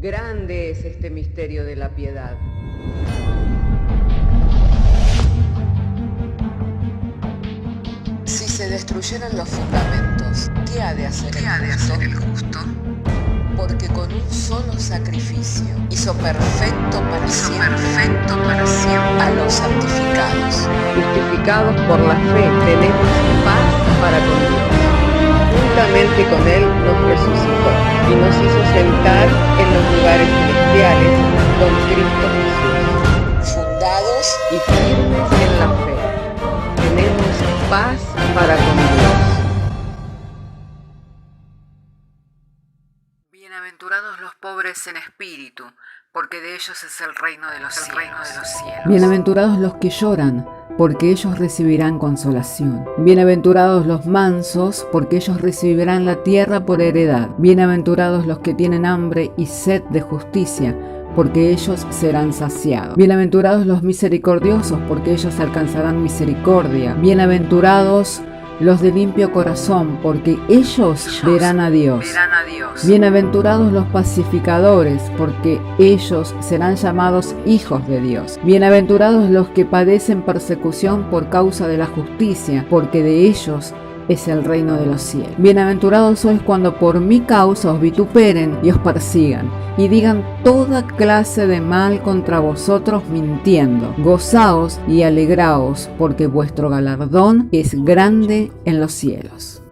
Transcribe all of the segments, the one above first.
Grande es este misterio de la piedad. Si se destruyeran los fundamentos, ¿qué ha de hacer el justo? Porque con un solo sacrificio hizo perfecto para siempre a los santificados. Justificados por la fe, tenemos paz para con Dios. Juntamente con Él nos resucitó y nos hizo sentar en los lugares celestiales con Cristo Jesús. Fundados y firmes en la fe, tenemos paz para con Dios. Bienaventurados los pobres en espíritu, porque de ellos es el reino de los cielos. Bienaventurados los que lloran, porque ellos recibirán consolación. Bienaventurados los mansos, porque ellos recibirán la tierra por heredad. Bienaventurados los que tienen hambre y sed de justicia, porque ellos serán saciados. Bienaventurados los misericordiosos, porque ellos alcanzarán misericordia. Bienaventurados los de limpio corazón, porque ellos verán a Dios. Bienaventurados los pacificadores, porque ellos serán llamados hijos de Dios. Bienaventurados los que padecen persecución por causa de la justicia, porque de ellos es el reino de los cielos. Bienaventurados sois cuando por mi causa os vituperen y os persigan, y digan toda clase de mal contra vosotros mintiendo. Gozaos y alegraos, porque vuestro galardón es grande en los cielos.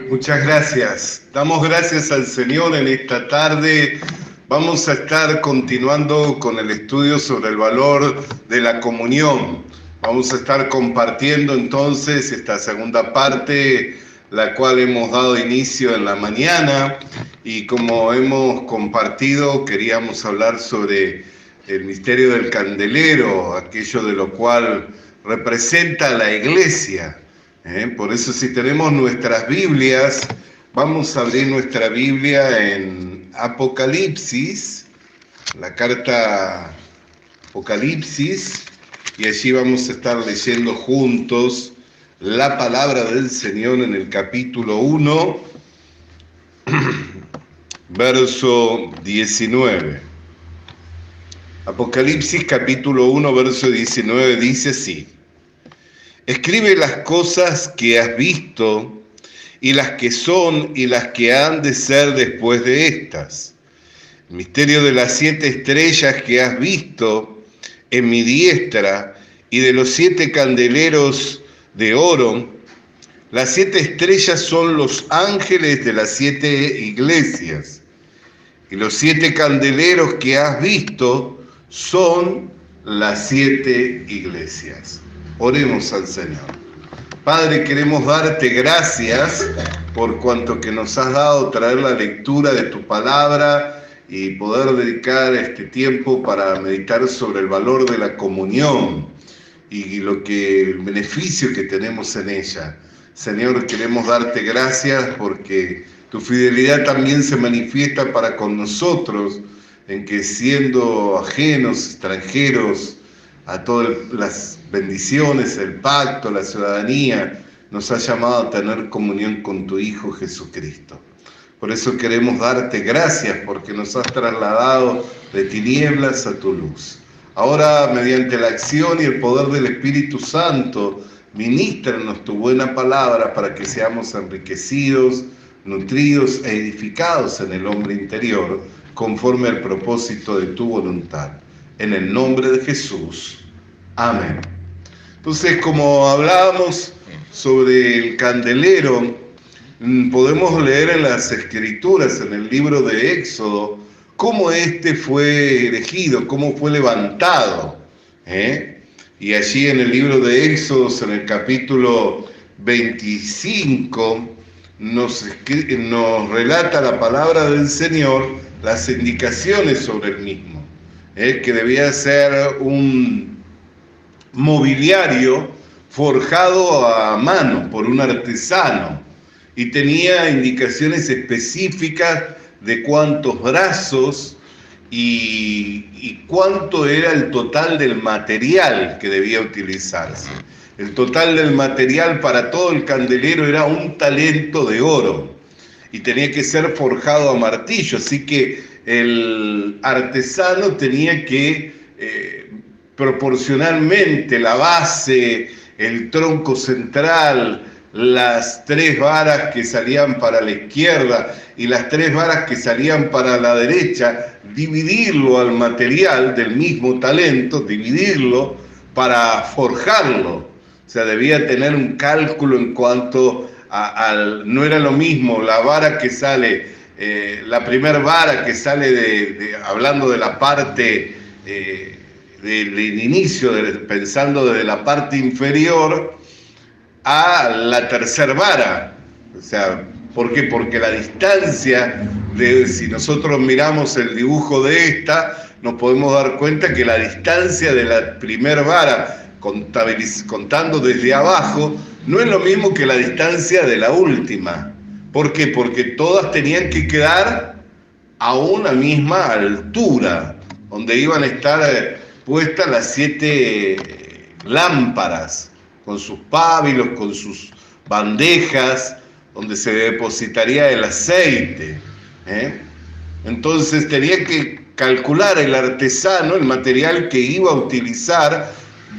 Muchas gracias. Damos gracias al Señor en esta tarde. Vamos a estar continuando con el estudio sobre el valor de la comunión. Vamos a estar compartiendo entonces esta segunda parte la cual hemos dado inicio en la mañana, y como hemos compartido, queríamos hablar sobre el misterio del candelero, aquello de lo cual representa a la iglesia. Por eso, si tenemos nuestras Biblias, vamos a abrir nuestra Biblia en Apocalipsis, la carta Apocalipsis, y allí vamos a estar leyendo juntos la palabra del Señor en el capítulo 1, verso 19. Apocalipsis capítulo 1, verso 19 dice así: escribe las cosas que has visto, y las que son y las que han de ser después de estas. El misterio de las 7 estrellas que has visto en mi diestra, y de los 7 candeleros de oro. Las 7 estrellas son los ángeles de las 7 iglesias, y los 7 candeleros que has visto son las 7 iglesias. Oremos al Señor. Padre, queremos darte gracias por cuanto que nos has dado traer la lectura de tu palabra y poder dedicar este tiempo para meditar sobre el valor de la comunión y el beneficio que tenemos en ella. Señor, queremos darte gracias porque tu fidelidad también se manifiesta para con nosotros, en que siendo ajenos, extranjeros a todas las bendiciones, el pacto, la ciudadanía, nos has llamado a tener comunión con tu Hijo Jesucristo. Por eso queremos darte gracias porque nos has trasladado de tinieblas a tu luz. Ahora, mediante la acción y el poder del Espíritu Santo, ministranos tu buena palabra para que seamos enriquecidos, nutridos e edificados en el hombre interior, conforme al propósito de tu voluntad. En el nombre de Jesús. Amén. Entonces, como hablábamos sobre el candelero, podemos leer en las Escrituras, en el libro de Éxodo, cómo este fue erigido, cómo fue levantado. Y allí en el libro de Éxodo, en el capítulo 25, nos relata la palabra del Señor, las indicaciones sobre el mismo, que debía ser un mobiliario forjado a mano por un artesano, y tenía indicaciones específicas de cuántos brazos y cuánto era el total del material que debía utilizarse. El total del material para todo el candelero era 1 talento de oro y tenía que ser forjado a martillo, así que el artesano tenía que proporcionalmente la base, el tronco central, las 3 varas que salían para la izquierda y las 3 varas que salían para la derecha, dividirlo al material del mismo talento, dividirlo para forjarlo. O sea, debía tener un cálculo en cuanto no era lo mismo la vara que sale, la primera vara que sale hablando de la parte del inicio, pensando desde la parte inferior, a la tercera vara. O sea, ¿por qué? Porque la distancia, si nosotros miramos el dibujo de esta, nos podemos dar cuenta que la distancia de la primera vara, contando desde abajo, no es lo mismo que la distancia de la última. ¿Por qué? Porque todas tenían que quedar a una misma altura, donde iban a estar puestas las 7 lámparas, con sus pábilos, con sus bandejas, donde se depositaría el aceite. Entonces tenía que calcular el artesano el material que iba a utilizar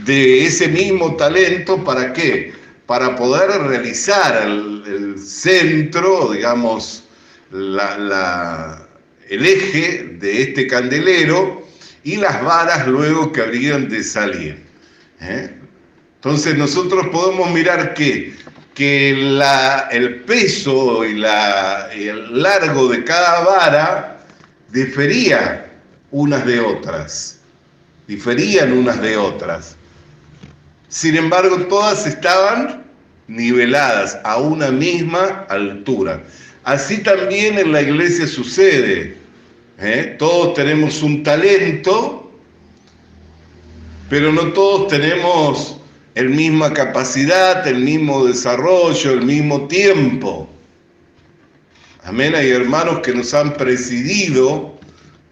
de ese mismo talento. ¿Para qué? Para poder realizar el centro, digamos, el eje de este candelero y las varas luego que habrían de salir. Entonces nosotros podemos mirar que el peso y el largo de cada vara diferían unas de otras. Sin embargo, todas estaban niveladas a una misma altura. Así también en la iglesia sucede. Todos tenemos un talento, pero no todos tenemos la misma capacidad, el mismo desarrollo, el mismo tiempo. Amén. Hay hermanos que nos han presidido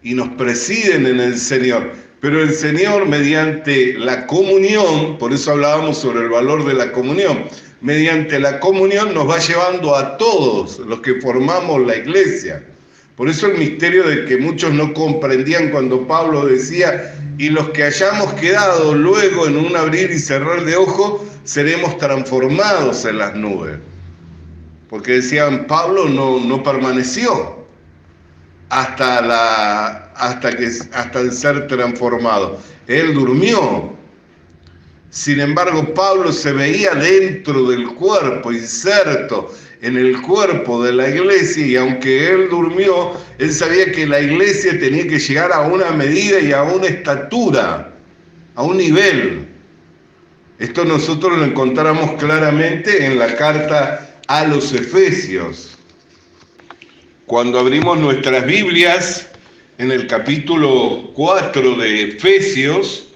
y nos presiden en el Señor. Pero el Señor, mediante la comunión, por eso hablábamos sobre el valor de la comunión, mediante la comunión nos va llevando a todos los que formamos la iglesia. Por eso el misterio de que muchos no comprendían cuando Pablo decía, y los que hayamos quedado luego en un abrir y cerrar de ojos, seremos transformados en las nubes. Porque decían, Pablo no permaneció hasta el ser transformado. Él durmió. Sin embargo, Pablo se veía dentro del cuerpo, inserto en el cuerpo de la iglesia, y aunque él durmió, él sabía que la iglesia tenía que llegar a una medida y a una estatura, a un nivel. Esto nosotros lo encontramos claramente en la carta a los Efesios. Cuando abrimos nuestras Biblias, en el capítulo 4 de Efesios,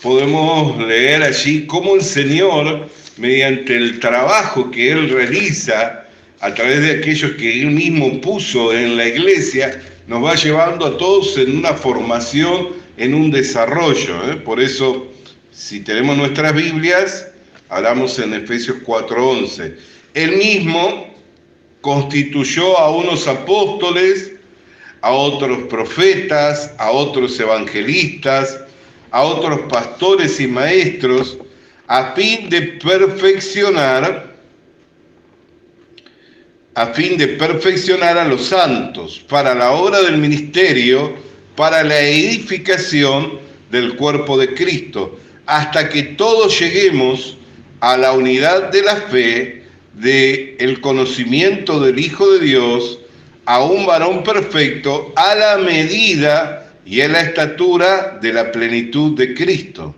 podemos leer allí cómo el Señor, mediante el trabajo que Él realiza, a través de aquellos que Él mismo puso en la iglesia, nos va llevando a todos en una formación, en un desarrollo. Por eso, si tenemos nuestras Biblias, hablamos en Efesios 4:11. Él mismo constituyó a unos apóstoles, a otros profetas, a otros evangelistas, a otros pastores y maestros, a fin de perfeccionar a los santos, para la obra del ministerio, para la edificación del cuerpo de Cristo, hasta que todos lleguemos a la unidad de la fe, del conocimiento del Hijo de Dios, a un varón perfecto, a la medida y a la estatura de la plenitud de Cristo,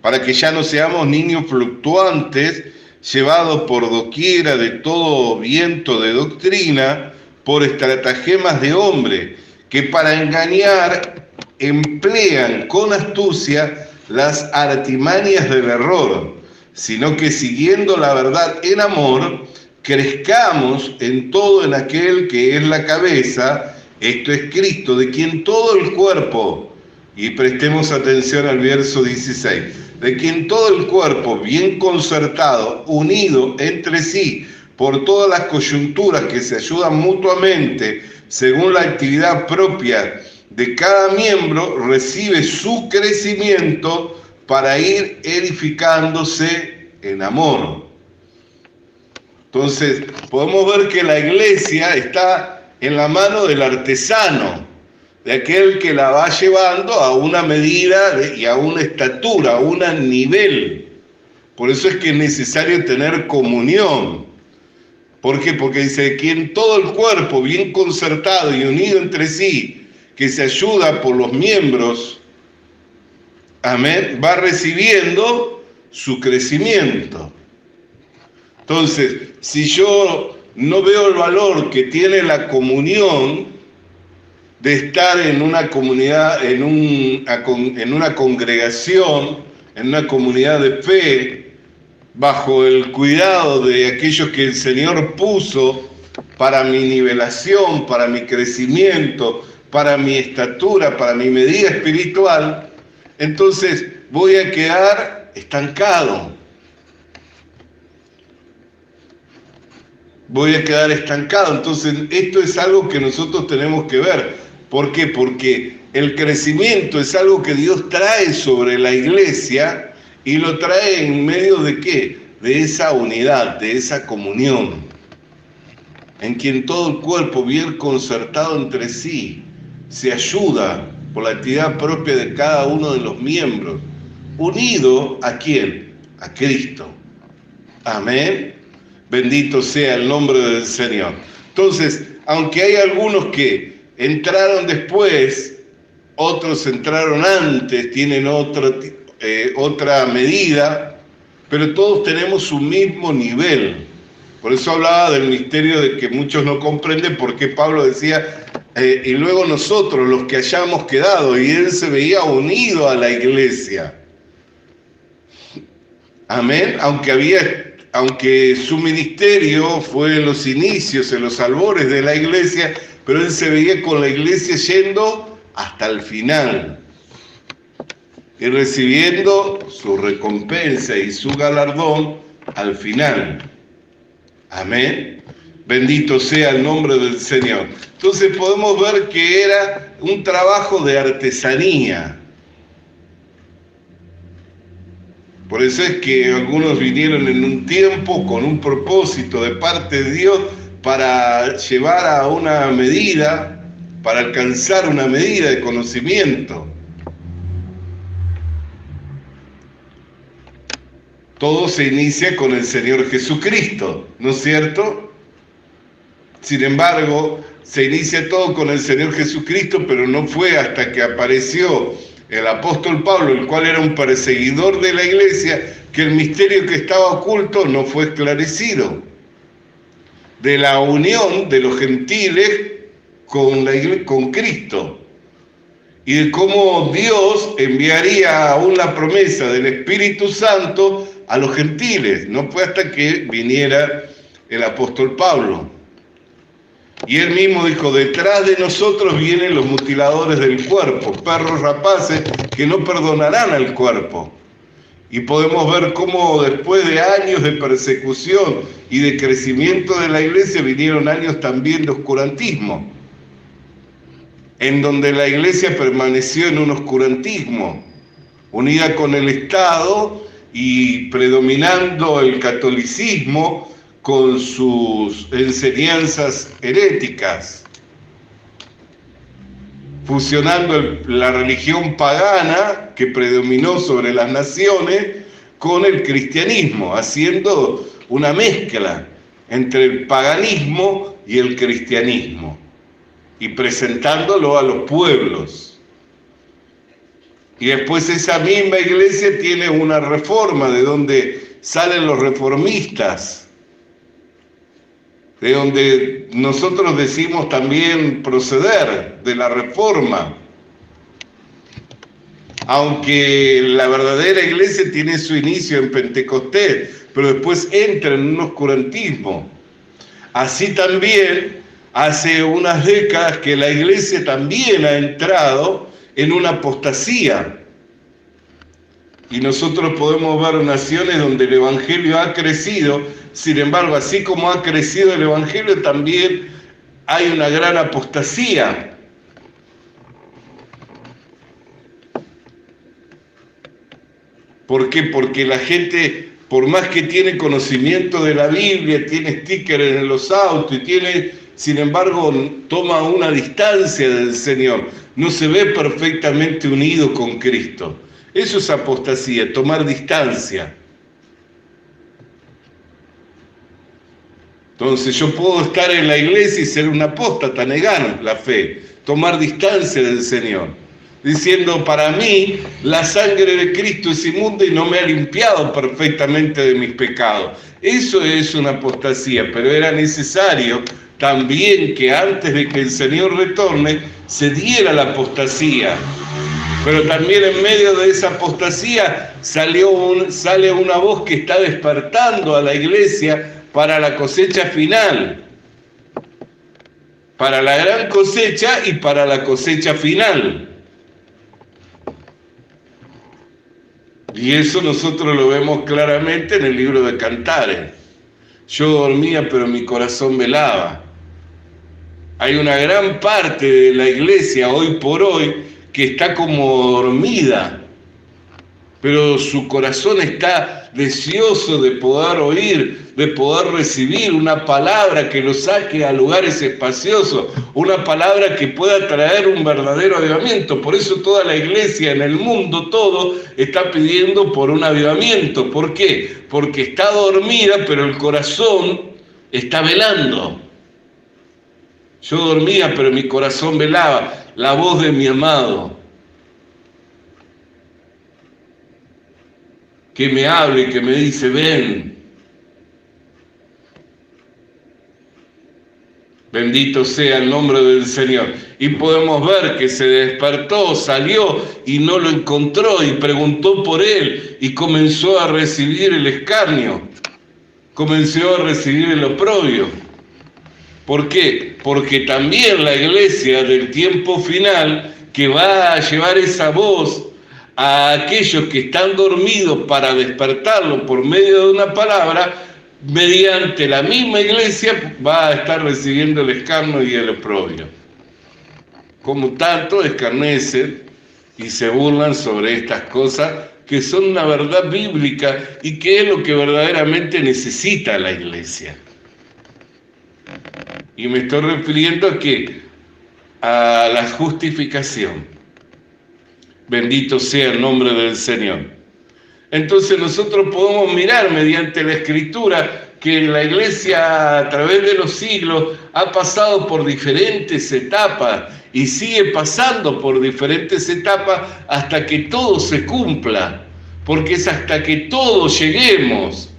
para que ya no seamos niños fluctuantes, llevados por doquiera de todo viento de doctrina, por estratagemas de hombre, que para engañar emplean con astucia las artimañas del error, sino que siguiendo la verdad en amor, crezcamos en todo en aquel que es la cabeza, esto es Cristo, de quien todo el cuerpo, y prestemos atención al verso 16, de quien todo el cuerpo, bien concertado, unido entre sí, por todas las coyunturas que se ayudan mutuamente, según la actividad propia de cada miembro, recibe su crecimiento para ir edificándose en amor. Entonces, podemos ver que la iglesia está en la mano del artesano, de aquel que la va llevando a una medida y a una estatura, a un nivel. Por eso es que es necesario tener comunión. ¿Por qué? Porque dice, quien todo el cuerpo bien concertado y unido entre sí, que se ayuda por los miembros, amén, va recibiendo su crecimiento. Entonces, si yo no veo el valor que tiene la comunión, de estar en una comunidad, en una congregación, en una comunidad de fe, bajo el cuidado de aquellos que el Señor puso para mi nivelación, para mi crecimiento, para mi estatura, para mi medida espiritual, entonces voy a quedar estancado. Entonces, esto es algo que nosotros tenemos que ver. ¿Por qué? Porque el crecimiento es algo que Dios trae sobre la iglesia y lo trae en medio de ¿qué? De esa unidad, de esa comunión, en quien todo el cuerpo bien concertado entre sí se ayuda por la actividad propia de cada uno de los miembros, unido ¿a quién? A Cristo. Amén. Bendito sea el nombre del Señor. Entonces, aunque hay algunos que entraron después, otros entraron antes, tienen otra medida, pero todos tenemos un mismo nivel. Por eso hablaba del misterio de que muchos no comprenden por qué Pablo decía, y luego nosotros, los que hayamos quedado, y él se veía unido a la iglesia. Amén, aunque su ministerio fue en los inicios, en los albores de la iglesia, pero él se veía con la iglesia yendo hasta el final y recibiendo su recompensa y su galardón al final. Amén. Bendito sea el nombre del Señor. Entonces podemos ver que era un trabajo de artesanía. Por eso es que algunos vinieron en un tiempo con un propósito de parte de Dios para llevar a una medida, para alcanzar una medida de conocimiento. Todo se inicia con el Señor Jesucristo, ¿no es cierto? Sin embargo, se inicia todo con el Señor Jesucristo, pero no fue hasta que apareció el apóstol Pablo, el cual era un perseguidor de la iglesia, que el misterio que estaba oculto no fue esclarecido. De la unión de los gentiles con Cristo. Y de cómo Dios enviaría aún la promesa del Espíritu Santo a los gentiles. No fue hasta que viniera el apóstol Pablo. Y él mismo dijo, detrás de nosotros vienen los mutiladores del cuerpo, perros rapaces que no perdonarán al cuerpo. Y podemos ver cómo después de años de persecución y de crecimiento de la iglesia vinieron años también de oscurantismo, en donde la iglesia permaneció en un oscurantismo, unida con el Estado y predominando el catolicismo con sus enseñanzas heréticas, fusionando la religión pagana que predominó sobre las naciones con el cristianismo, haciendo una mezcla entre el paganismo y el cristianismo y presentándolo a los pueblos. Y después esa misma iglesia tiene una reforma de donde salen los reformistas, de donde nosotros decimos también proceder de la reforma, aunque la verdadera iglesia tiene su inicio en Pentecostés, pero después entra en un oscurantismo. Así también hace unas décadas que la iglesia también ha entrado en una apostasía. Y nosotros podemos ver naciones donde el evangelio ha crecido. Sin embargo, así como ha crecido el evangelio, también hay una gran apostasía. ¿Por qué? Porque la gente, por más que tiene conocimiento de la Biblia, tiene stickers en los autos y sin embargo, toma una distancia del Señor. No se ve perfectamente unido con Cristo. Eso es apostasía, tomar distancia. Entonces yo puedo estar en la iglesia y ser un apóstata, negar la fe, tomar distancia del Señor, diciendo, para mí la sangre de Cristo es inmunda y no me ha limpiado perfectamente de mis pecados. Eso es una apostasía, pero era necesario también que antes de que el Señor retorne se diera la apostasía. Pero también en medio de esa apostasía sale una voz que está despertando a la iglesia para la cosecha final, para la gran cosecha y para la cosecha final. Y eso nosotros lo vemos claramente en el libro de Cantares. Yo dormía, pero mi corazón velaba. Hay una gran parte de la iglesia hoy por hoy que está como dormida, pero su corazón está deseoso de poder oír, de poder recibir una palabra que lo saque a lugares espaciosos, una palabra que pueda traer un verdadero avivamiento. Por eso toda la iglesia en el mundo, todo, está pidiendo por un avivamiento. ¿Por qué? Porque está dormida, pero el corazón está velando. Yo dormía, pero mi corazón velaba. La voz de mi amado. que me habla y que me dice, ven. Bendito sea el nombre del Señor. Y podemos ver que se despertó, salió y no lo encontró y preguntó por él y comenzó a recibir el escarnio, comenzó a recibir el oprobio. ¿Por qué? Porque también la iglesia del tiempo final, que va a llevar esa voz a aquellos que están dormidos para despertarlo por medio de una palabra, mediante la misma iglesia va a estar recibiendo el escarnio y el oprobio. Como tanto escarnecen y se burlan sobre estas cosas que son una verdad bíblica y que es lo que verdaderamente necesita la iglesia. Y me estoy refiriendo a ¿qué? A la justificación. Bendito sea el nombre del Señor. Entonces nosotros podemos mirar mediante la Escritura que la iglesia a través de los siglos ha pasado por diferentes etapas y sigue pasando por diferentes etapas hasta que todo se cumpla, porque es hasta que todos lleguemos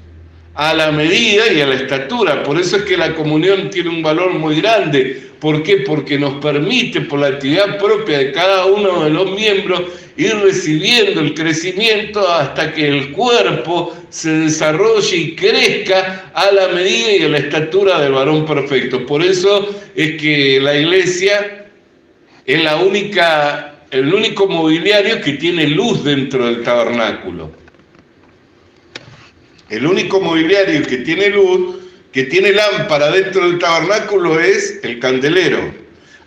a la medida y a la estatura. Por eso es que la comunión tiene un valor muy grande. ¿Por qué? Porque nos permite, por la actividad propia de cada uno de los miembros, ir recibiendo el crecimiento hasta que el cuerpo se desarrolle y crezca a la medida y a la estatura del varón perfecto. Por eso es que la iglesia es el único mobiliario que tiene luz dentro del tabernáculo. El único mobiliario que tiene luz, que tiene lámpara dentro del tabernáculo es el candelero.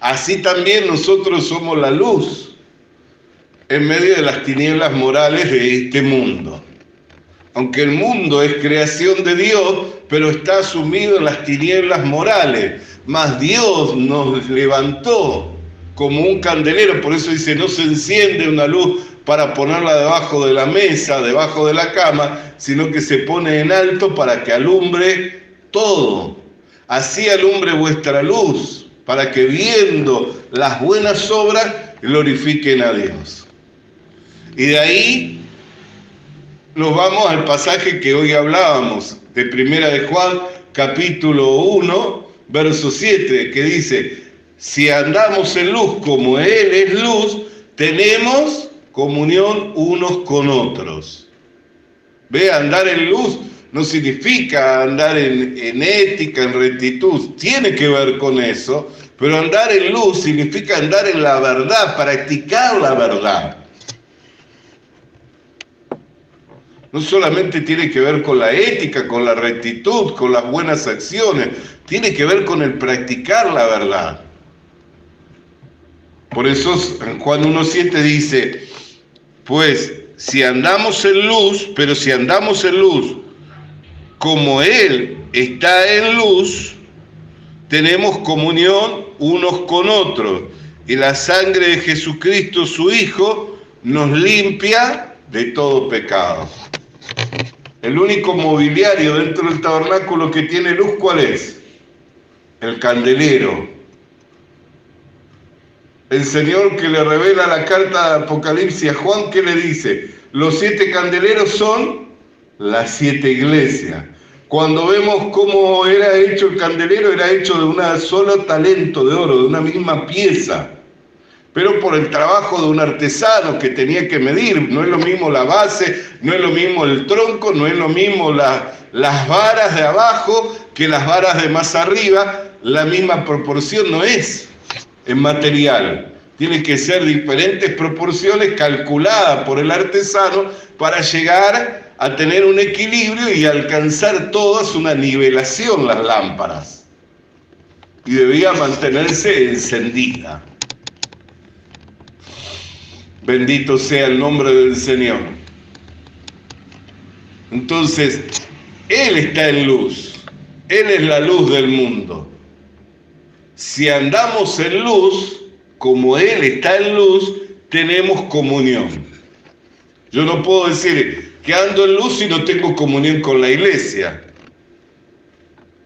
Así también nosotros somos la luz en medio de las tinieblas morales de este mundo. Aunque el mundo es creación de Dios, pero está sumido en las tinieblas morales. Mas Dios nos levantó como un candelero, por eso dice, no se enciende una luz para ponerla debajo de la mesa, debajo de la cama, sino que se pone en alto para que alumbre todo. Así alumbre vuestra luz, para que viendo las buenas obras glorifiquen a Dios. Y de ahí nos vamos al pasaje que hoy hablábamos, de Primera de Juan, capítulo 1, verso 7, que dice, si andamos en luz como Él es luz, tenemos comunión unos con otros. Ve, andar en luz no significa andar en ética, en rectitud, tiene que ver con eso, pero andar en luz significa andar en la verdad, practicar la verdad. No solamente tiene que ver con la ética, con la rectitud, con las buenas acciones, tiene que ver con el practicar la verdad. Por eso en Juan 1:7 dice, pues si andamos en luz, pero si andamos en luz como Él está en luz, tenemos comunión unos con otros. Y la sangre de Jesucristo, su Hijo, nos limpia de todo pecado. El único mobiliario dentro del tabernáculo que tiene luz, ¿cuál es? El candelero. El Señor que le revela la carta de Apocalipsis a Juan, ¿qué le dice? Los 7 candeleros son las 7 iglesias. Cuando vemos cómo era hecho el candelero, era hecho de un solo talento de oro, de una misma pieza. Pero por el trabajo de un artesano que tenía que medir, no es lo mismo la base, no es lo mismo el tronco, no es lo mismo las varas de abajo que las varas de más arriba, la misma proporción no es en material. Tiene que ser diferentes proporciones calculadas por el artesano para llegar a tener un equilibrio y alcanzar todas una nivelación las lámparas. Y debía mantenerse encendida. Bendito sea el nombre del Señor. Entonces, Él está en luz. Él es la luz del mundo. Si andamos en luz, como Él está en luz, tenemos comunión. Yo no puedo decir que ando en luz y no tengo comunión con la iglesia.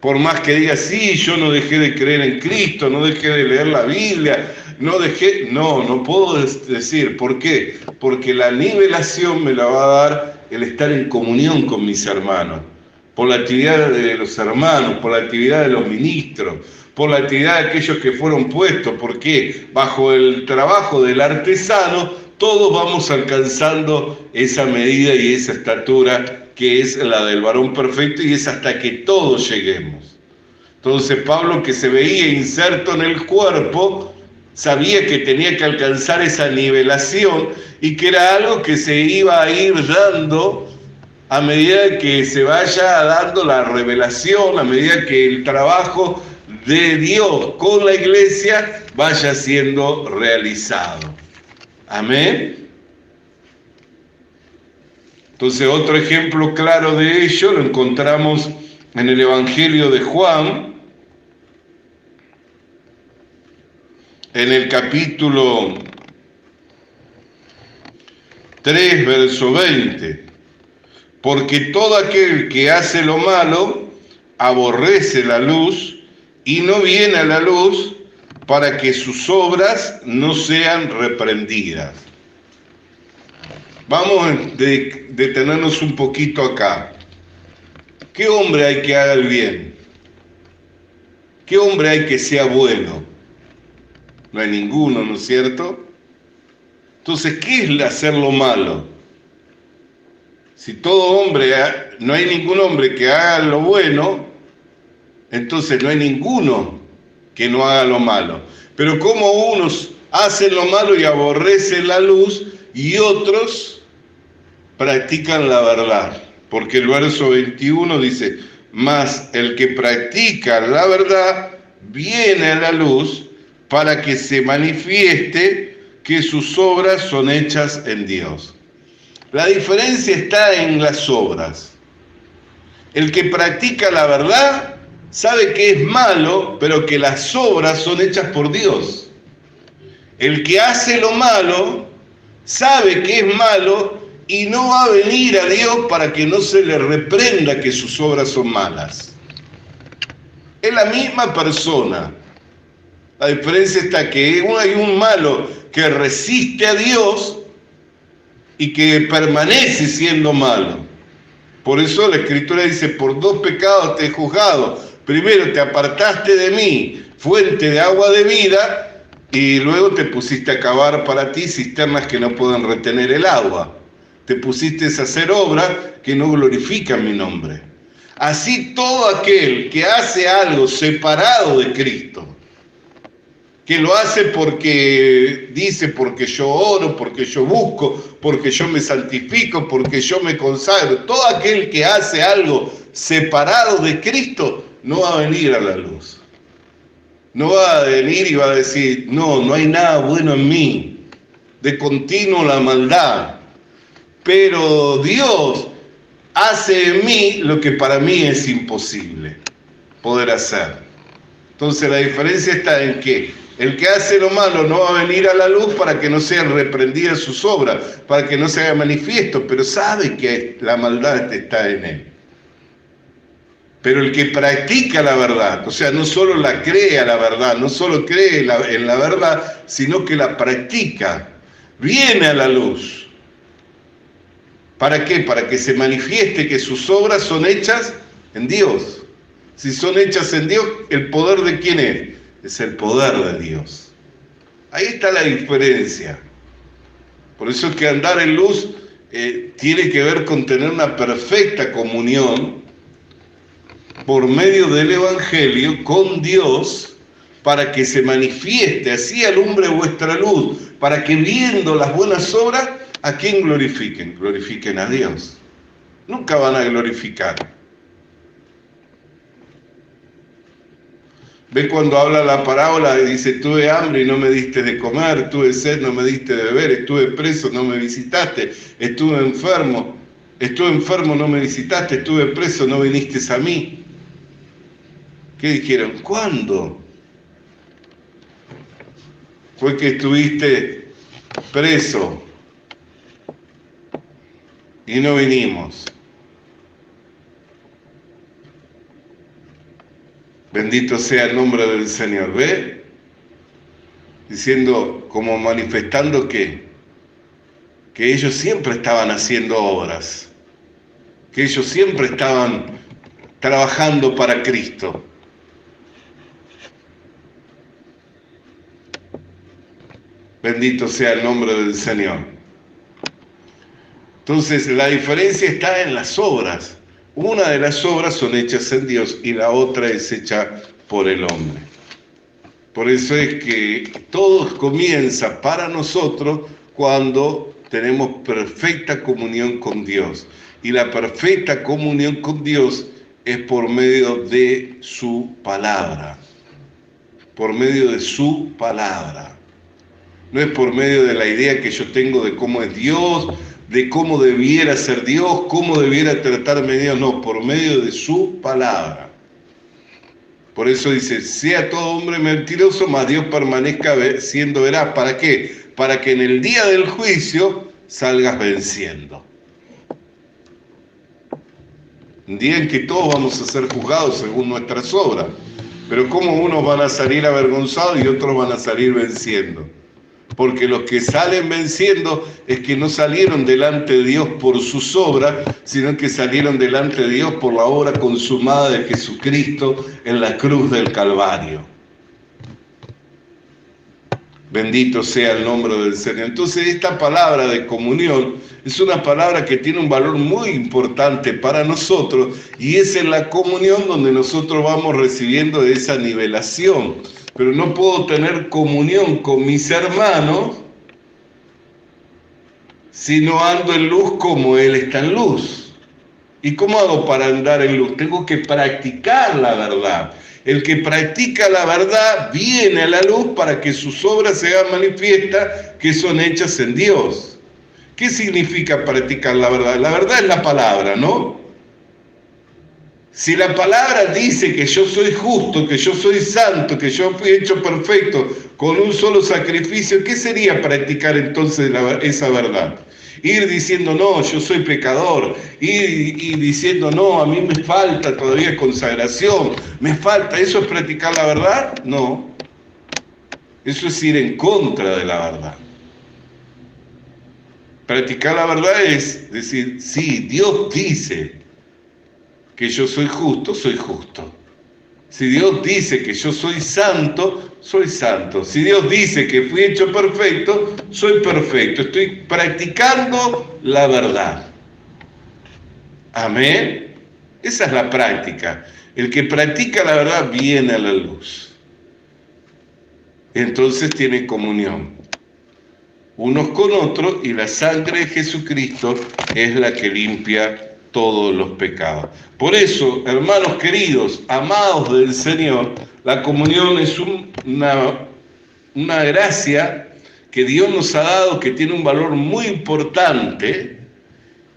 Por más que diga, sí, yo no dejé de creer en Cristo, no dejé de leer la Biblia, no puedo decir. ¿Por qué? Porque la nivelación me la va a dar el estar en comunión con mis hermanos, por la actividad de los hermanos, por la actividad de los ministros, por la actividad de aquellos que fueron puestos, porque bajo el trabajo del artesano todos vamos alcanzando esa medida y esa estatura que es la del varón perfecto, y es hasta que todos lleguemos. Entonces Pablo, que se veía inserto en el cuerpo, sabía que tenía que alcanzar esa nivelación y que era algo que se iba a ir dando a medida que se vaya dando la revelación, a medida que el trabajo de Dios con la iglesia vaya siendo realizado. Amén. Entonces, otro ejemplo claro de ello lo encontramos en el Evangelio de Juan, en el capítulo 3, verso 20. Porque todo aquel que hace lo malo aborrece la luz y no viene a la luz para que sus obras no sean reprendidas. Vamos a detenernos un poquito acá. ¿Qué hombre hay que haga el bien? ¿Qué hombre hay que sea bueno? No hay ninguno, ¿no es cierto? Entonces, ¿qué es hacer lo malo? Si todo hombre, no hay ningún hombre que haga lo bueno, entonces no hay ninguno que no haga lo malo. Pero como unos hacen lo malo y aborrecen la luz, y otros practican la verdad. Porque el verso 21 dice, mas el que practica la verdad viene a la luz para que se manifieste que sus obras son hechas en Dios. La diferencia está en las obras. El que practica la verdad sabe que es malo, pero que las obras son hechas por Dios. El que hace lo malo sabe que es malo y no va a venir a Dios para que no se le reprenda que sus obras son malas. Es la misma persona. La diferencia está que hay un malo que resiste a Dios y que permanece siendo malo. Por eso la Escritura dice, por 2 pecados te he juzgado. Primero te apartaste de mí, fuente de agua de vida, y luego te pusiste a cavar para ti cisternas que no pueden retener el agua. Te pusiste a hacer obras que no glorifican mi nombre. Así todo aquel que hace algo separado de Cristo, que lo hace porque dice, porque yo oro, porque yo busco, porque yo me santifico, porque yo me consagro. Todo aquel que hace algo separado de Cristo no va a venir a la luz. No va a venir y va a decir, no hay nada bueno en mí. De continuo la maldad. Pero Dios hace en mí lo que para mí es imposible poder hacer. Entonces la diferencia está en que el que hace lo malo no va a venir a la luz para que no sean reprendidas sus obras, para que no se haga manifiesto, pero sabe que la maldad está en él. Pero el que practica la verdad, o sea, no solo la cree a la verdad, no solo cree en la verdad, sino que la practica, viene a la luz. ¿Para qué? Para que se manifieste que sus obras son hechas en Dios. Si son hechas en Dios, ¿el poder de quién es? Es el poder de Dios. Ahí está la diferencia. Por eso es que andar en luz tiene que ver con tener una perfecta comunión por medio del Evangelio con Dios, para que se manifieste, así alumbre vuestra luz, para que viendo las buenas obras, ¿a quién glorifiquen? Glorifiquen a Dios. Nunca van a glorificar. ¿Ves cuando habla la parábola? Dice, tuve hambre y no me diste de comer, tuve sed, no me diste de beber, estuve preso, no me visitaste, estuve enfermo, no me visitaste, estuve preso, no viniste a mí. ¿Qué dijeron? ¿Cuándo fue que estuviste preso y no vinimos? Bendito sea el nombre del Señor. ¿Ve? diciendo, como manifestando que ellos siempre estaban haciendo obras, que ellos siempre estaban trabajando para Cristo. Bendito sea el nombre del Señor. Entonces, la diferencia está en las obras. Una de las obras son hechas en Dios y la otra es hecha por el hombre. Por eso es que todo comienza para nosotros cuando tenemos perfecta comunión con Dios. Y la perfecta comunión con Dios es por medio de su palabra. Por medio de su palabra. No es por medio de la idea que yo tengo de cómo es Dios, de cómo debiera ser Dios, cómo debiera tratarme Dios. No, por medio de su palabra. Por eso dice, sea todo hombre mentiroso, mas Dios permanezca siendo veraz. ¿Para qué? Para que en el día del juicio salgas venciendo. Un día en que todos vamos a ser juzgados según nuestras obras. Pero ¿cómo unos van a salir avergonzados y otros van a salir venciendo? Porque los que salen venciendo es que no salieron delante de Dios por sus obras, sino que salieron delante de Dios por la obra consumada de Jesucristo en la cruz del Calvario. Bendito sea el nombre del Señor. Entonces esta palabra de comunión es una palabra que tiene un valor muy importante para nosotros y es en la comunión donde nosotros vamos recibiendo esa nivelación. Pero no puedo tener comunión con mis hermanos si no ando en luz como Él está en luz. ¿Y cómo hago para andar en luz? Tengo que practicar la verdad. El que practica la verdad viene a la luz para que sus obras se hagan manifiestas que son hechas en Dios. ¿Qué significa practicar la verdad? La verdad es la palabra, ¿no? Si la palabra dice que yo soy justo, que yo soy santo, que yo fui hecho perfecto con un solo sacrificio, ¿qué sería practicar entonces esa verdad? Ir diciendo, no, yo soy pecador, ir diciendo, no, a mí me falta todavía consagración, me falta, ¿eso es practicar la verdad? No, eso es ir en contra de la verdad. Practicar la verdad es decir, sí, Dios dice que yo soy justo, soy justo. Si Dios dice que yo soy santo, soy santo. Si Dios dice que fui hecho perfecto, soy perfecto. Estoy practicando la verdad. Amén. Esa es la práctica. El que practica la verdad viene a la luz. Entonces tiene comunión unos con otros y la sangre de Jesucristo es la que limpia todos los pecados. Por eso, hermanos queridos, amados del Señor, la comunión es una gracia que Dios nos ha dado, que tiene un valor muy importante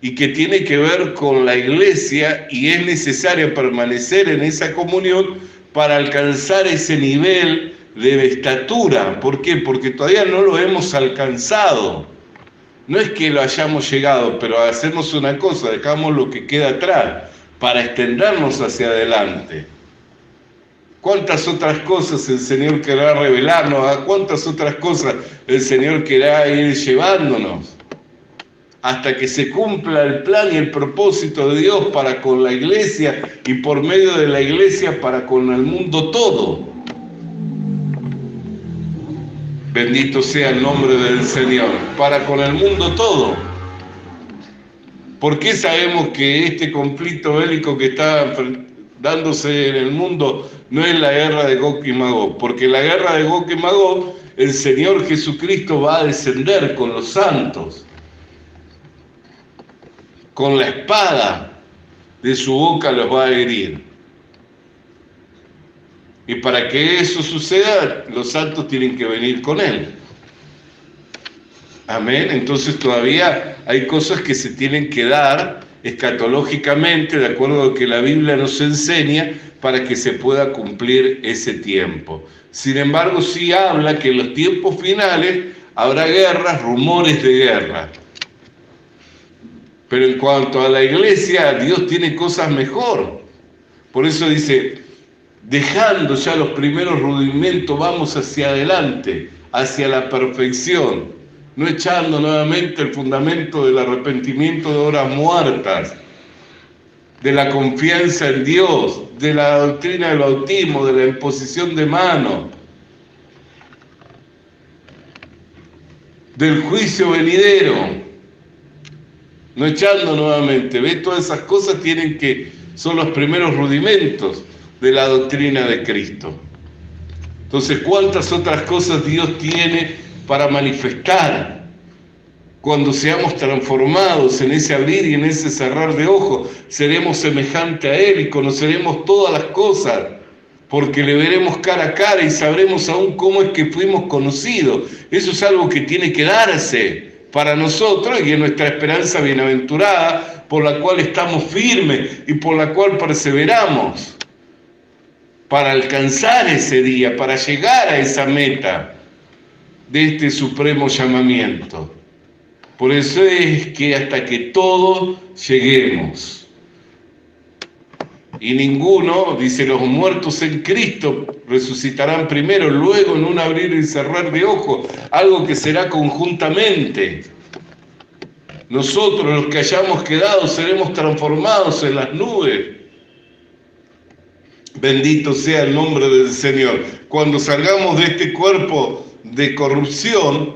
y que tiene que ver con la iglesia y es necesario permanecer en esa comunión para alcanzar ese nivel de estatura. ¿Por qué? Porque todavía no lo hemos alcanzado. No es que lo hayamos llegado, pero hacemos una cosa, dejamos lo que queda atrás para extendernos hacia adelante. ¿Cuántas otras cosas el Señor querrá revelarnos? ¿A cuántas otras cosas el Señor querrá ir llevándonos? Hasta que se cumpla el plan y el propósito de Dios para con la iglesia y por medio de la iglesia para con el mundo todo. Bendito sea el nombre del Señor, para con el mundo todo. ¿Por qué sabemos que este conflicto bélico que está dándose en el mundo no es la guerra de Gog y Magog? Porque la guerra de Gog y Magog, el Señor Jesucristo va a descender con los santos, con la espada de su boca los va a herir. Y para que eso suceda, los santos tienen que venir con Él. Amén. Entonces todavía hay cosas que se tienen que dar escatológicamente, de acuerdo a lo que la Biblia nos enseña, para que se pueda cumplir ese tiempo. Sin embargo, sí habla que en los tiempos finales habrá guerras, rumores de guerra. Pero en cuanto a la iglesia, Dios tiene cosas mejor. Por eso dice, dejando ya los primeros rudimentos, vamos hacia adelante, hacia la perfección, no echando nuevamente el fundamento del arrepentimiento de obras muertas, de la confianza en Dios, de la doctrina del bautismo, de la imposición de manos, del juicio venidero, no echando nuevamente. ¿Ves? Todas esas cosas son los primeros rudimentos de la doctrina de Cristo. Entonces, ¿cuántas otras cosas Dios tiene para manifestar? Cuando seamos transformados en ese abrir y en ese cerrar de ojos, seremos semejantes a Él y conoceremos todas las cosas, porque le veremos cara a cara y sabremos aún cómo es que fuimos conocidos. Eso es algo que tiene que darse para nosotros y es nuestra esperanza bienaventurada, por la cual estamos firmes y por la cual perseveramos, para alcanzar ese día, para llegar a esa meta de este supremo llamamiento. Por eso es que hasta que todos lleguemos, y ninguno, dice, los muertos en Cristo resucitarán primero, luego en un abrir y cerrar de ojos, algo que será conjuntamente. Nosotros, los que hayamos quedado, seremos transformados en las nubes. Bendito sea el nombre del Señor. Cuando salgamos de este cuerpo de corrupción,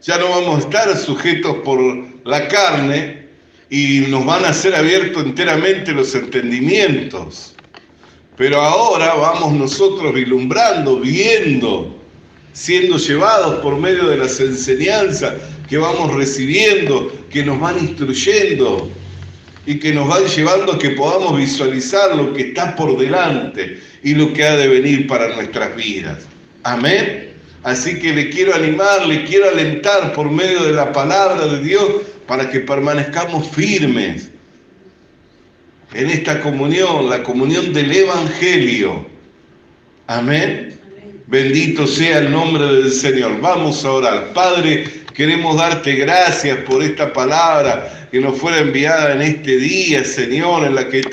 ya no vamos a estar sujetos por la carne y nos van a ser abiertos enteramente los entendimientos. Pero ahora vamos nosotros vislumbrando, viendo, siendo llevados por medio de las enseñanzas que vamos recibiendo, que nos van instruyendo y que nos van llevando a que podamos visualizar lo que está por delante y lo que ha de venir para nuestras vidas. Amén. Así que le quiero animar, le quiero alentar por medio de la palabra de Dios para que permanezcamos firmes en esta comunión, la comunión del Evangelio. Amén. Bendito sea el nombre del Señor. Vamos a orar. Padre, queremos darte gracias por esta palabra que nos fuera enviada en este día, Señor, en la que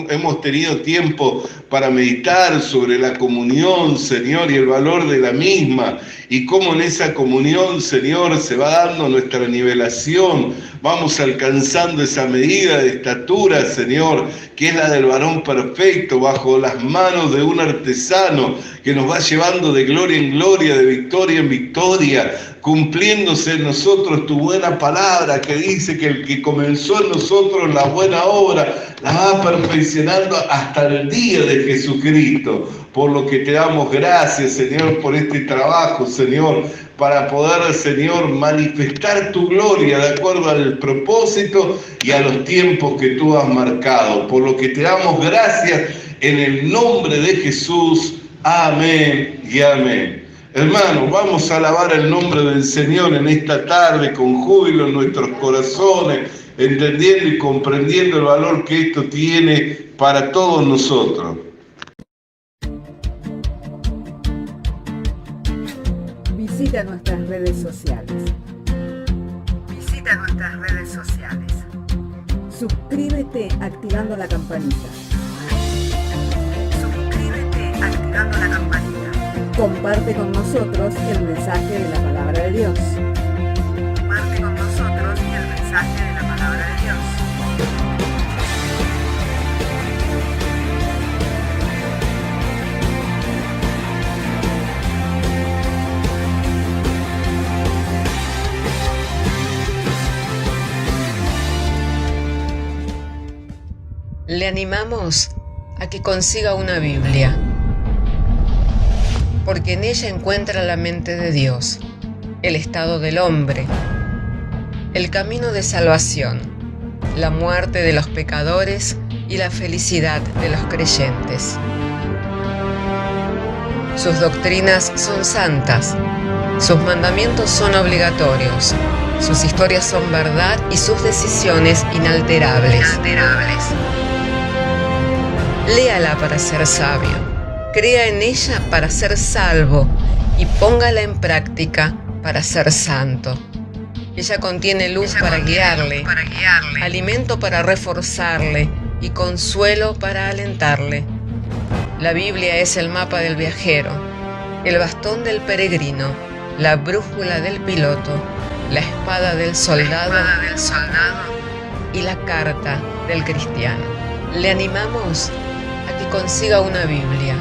hemos tenido tiempo para meditar sobre la comunión, Señor, y el valor de la misma, y cómo en esa comunión, Señor, se va dando nuestra nivelación, vamos alcanzando esa medida de estatura, Señor, que es la del varón perfecto, bajo las manos de un artesano, que nos va llevando de gloria en gloria, de victoria en victoria, cumpliéndose en nosotros tu buena palabra, que dice que el que comenzó en nosotros la buena obra, la va perfeccionando hasta el día de Jesucristo. Por lo que te damos gracias, Señor, por este trabajo, Señor, para poder, Señor, manifestar tu gloria de acuerdo al propósito y a los tiempos que tú has marcado. Por lo que te damos gracias en el nombre de Jesús. Amén y amén. Hermanos, vamos a alabar el nombre del Señor en esta tarde con júbilo en nuestros corazones, entendiendo y comprendiendo el valor que esto tiene para todos nosotros. Visita nuestras redes sociales. Suscríbete activando la campanita. Comparte con nosotros el mensaje de la palabra de Dios. Le animamos a que consiga una Biblia, porque en ella encuentra la mente de Dios, el estado del hombre, el camino de salvación, la muerte de los pecadores y la felicidad de los creyentes. Sus doctrinas son santas, sus mandamientos son obligatorios, sus historias son verdad y sus decisiones inalterables. Léala para ser sabio, crea en ella para ser salvo y póngala en práctica para ser santo. Ella contiene luz para guiarle, alimento para reforzarle y consuelo para alentarle. La Biblia es el mapa del viajero, el bastón del peregrino, la brújula del piloto, la espada del soldado y la carta del cristiano. Le animamos a que consiga una Biblia,